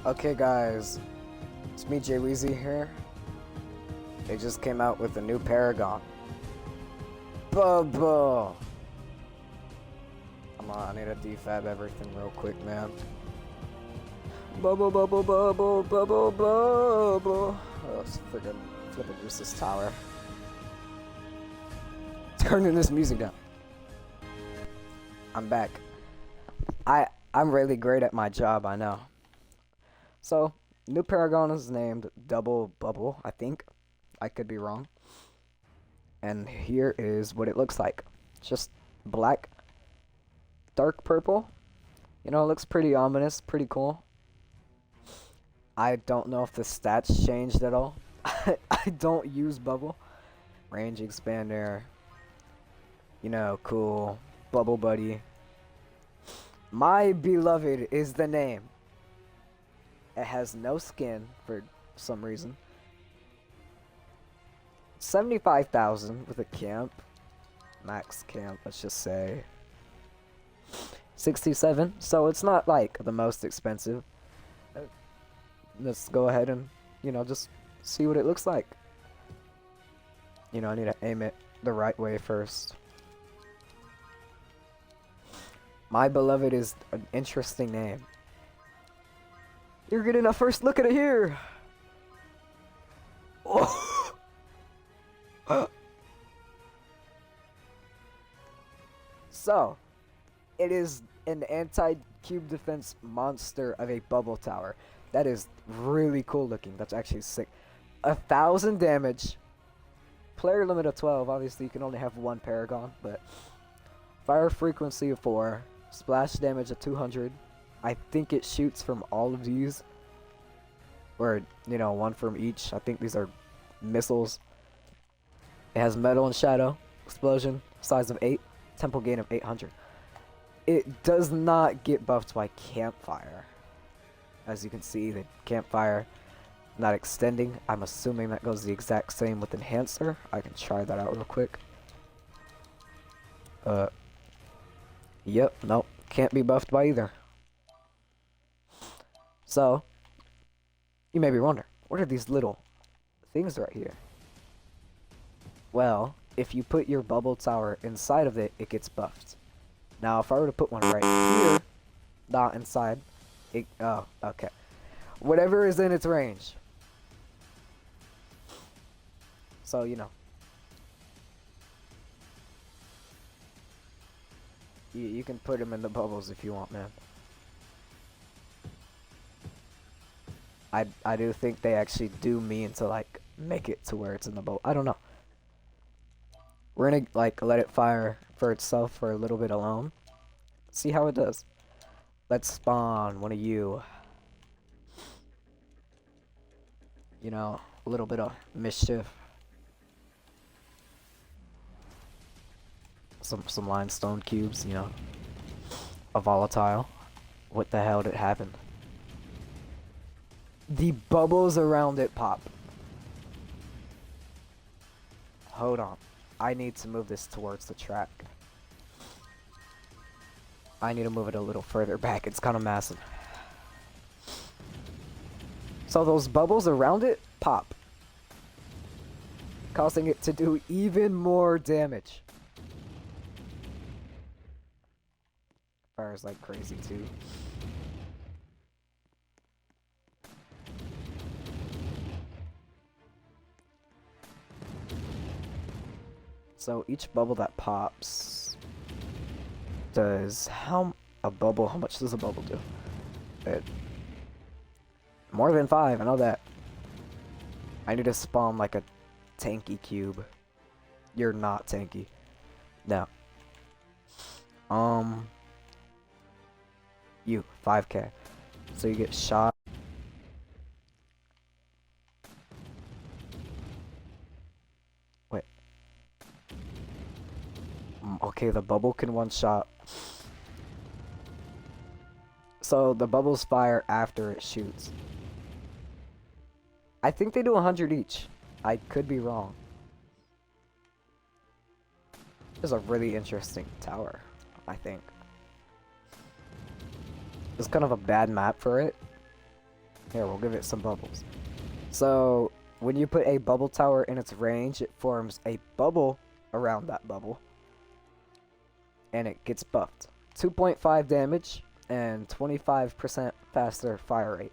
Okay guys, it's me Jay Weezy here. They just came out with a new Paragon. Bubble! Come on, I need to defab everything real quick, man. Bubble, bubble, bubble, bubble, bubble. Oh, it's freaking flipping just this tower. Turning this music down. I'm back. I'm really great at my job, I know. So, new Paragon is named Dubble Bubble, I think. I could be wrong. And here is what it looks like. Just black, dark purple. You know, it looks pretty ominous, pretty cool. I don't know if the stats changed at all. I don't use Bubble. Range expander. You know, cool. Bubble Buddy. My beloved is the name. It has no skin for some reason. 75,000 with a camp. Max camp, let's just say. 67, so it's not like the most expensive. Let's go ahead and, you know, just see what it looks like. You know, I need to aim it the right way first. My beloved is an interesting name. You're getting a first look at it here. Oh. So, it is an anti-cube defense monster of a bubble tower. That is really cool looking. That's actually sick. 1,000 damage. Player limit of 12. Obviously, you can only have one Paragon, but fire frequency of 4. Splash damage of 200. I think it shoots from all of these. Or, you know, one from each. I think these are missiles. It has metal and shadow. Explosion. Size of 8. Tempo gain of 800. It does not get buffed by campfire. As you can see, the campfire not extending. I'm assuming that goes the exact same with enhancer. I can try that out real quick. Yep, nope. Can't be buffed by either. So, you may be wondering, what are these little things right here? Well, if you put your bubble tower inside of it, it gets buffed. Now, if I were to put one right here, not inside, it, oh, okay. Whatever is in its range. So, you know. You can put them in the bubbles if you want, man. I do think they actually do mean to, like, make it to where it's in the bubble. I don't know. We're gonna, like, let it fire for itself for a little bit alone. See how it does. Let's spawn one of you. You know, a little bit of mischief. Some limestone cubes, you know. A volatile. What the hell did happen? The bubbles around it pop. Hold on. I need to move this towards the track. I need to move it a little further back. It's kind of massive. So those bubbles around it pop, causing it to do even more damage. Fires like crazy too. So each bubble that pops does how much does a bubble do? More than 5, I know that. I need to spawn like a tanky cube. You're not tanky. No. You 5k. So you get shot. Wait. Okay, the bubble can one shot. So the bubbles fire after it shoots. I think they do 100 each. I could be wrong. This is a really interesting tower, I think. It's kind of a bad map for it. Here, we'll give it some bubbles. So, when you put a bubble tower in its range, it forms a bubble around that bubble. And it gets buffed. 2.5 damage and 25% faster fire rate.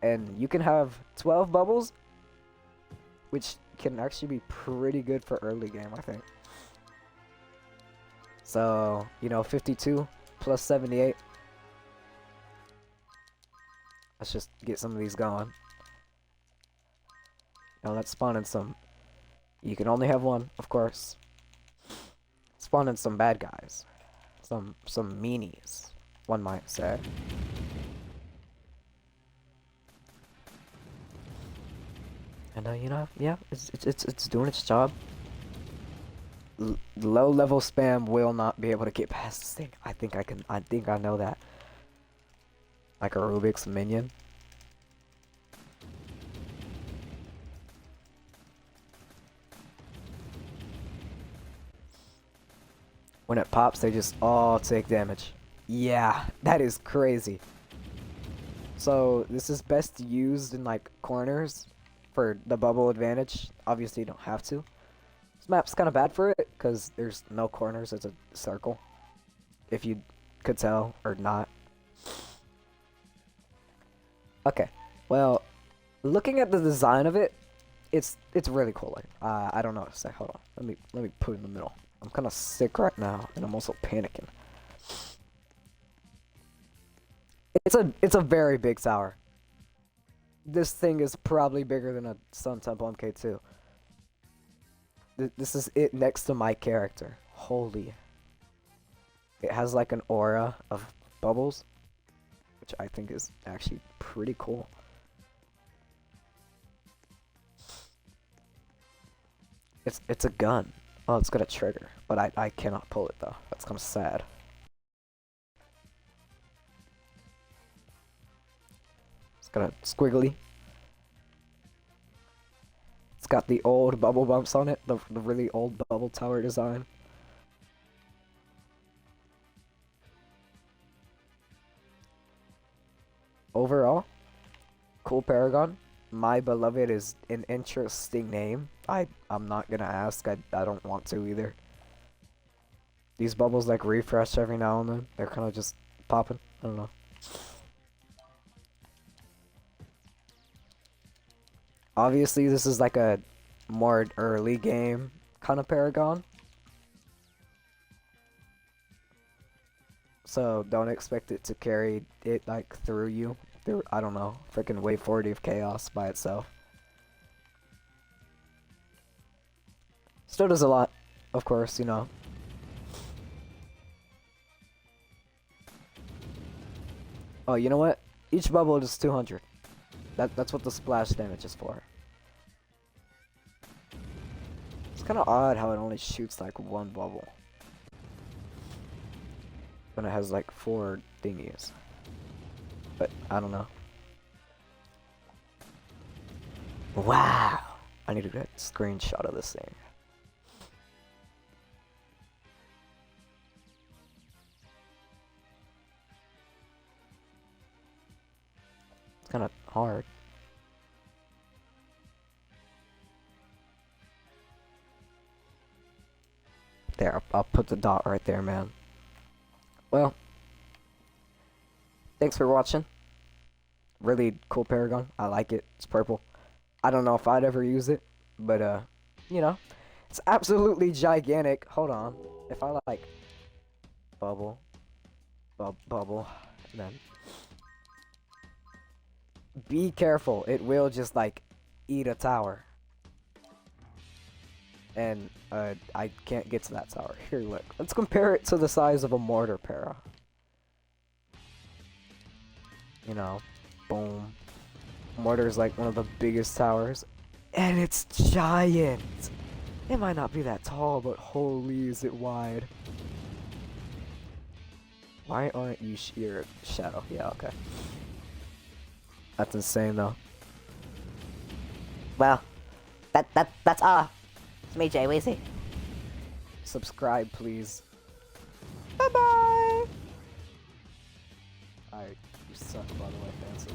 And you can have 12 bubbles, which can actually be pretty good for early game, I think. So, you know, 52 plus 78. Let's just get some of these going. Now let's spawn in some. You can only have one, of course. Spawn in some bad guys. Some meanies, one might say. And you know, yeah, it's doing its job. Low level spam will not be able to get past this thing. I think I know that. Like a Rubik's minion. When it pops, they just all take damage. Yeah, that is crazy. So this is best used in like corners for the bubble advantage. Obviously you don't have to. This map's kind of bad for it because there's no corners, it's a circle. If you could tell or not. Okay, well, looking at the design of it, it's really cool. Like, I don't know what to say. Hold on, let me put it in the middle. I'm kind of sick right now, and I'm also panicking. It's a very big tower. This thing is probably bigger than a Sun Temple MK2. This is it next to my character. Holy. It has like an aura of bubbles, which I think is actually pretty cool. It's a gun. Oh, it's got a trigger, but I cannot pull it though. That's kind of sad. It's got a squiggly. It's got the old bubble bumps on it, the really old bubble tower design. Overall, cool Paragon. My Beloved is an interesting name. I'm not gonna ask. I don't want to either. These bubbles like refresh every now and then. They're kind of just popping. I don't know. Obviously, this is like a more early game kind of Paragon. So don't expect it to carry it like through you. Through, I don't know, freaking wave 40 of chaos by itself. Still does a lot, of course, you know. Oh, you know what? Each bubble is 200. That's what the splash damage is for. It's kind of odd how it only shoots like one bubble when it has like 4 thingies. But I don't know. Wow! I need to get a screenshot of this thing. It's kind of hard. There, I'll put the dot right there, man. Well, thanks for watching. Really cool Paragon. I like it. It's purple. I don't know if I'd ever use it, but you know, it's absolutely gigantic. Hold on. If I like bubble, bubble, then be careful. It will just like eat a tower. And I can't get to that tower. Here, look. Let's compare it to the size of a mortar para. You know, boom. Mortar is like one of the biggest towers. And it's giant! It might not be that tall, but holy is it wide. Why aren't you your shadow? Yeah, okay. That's insane though. Well, that's all. It's me, Jay Weezy. Subscribe, please. Bye-bye! Alright, you suck, by the way, Fancy.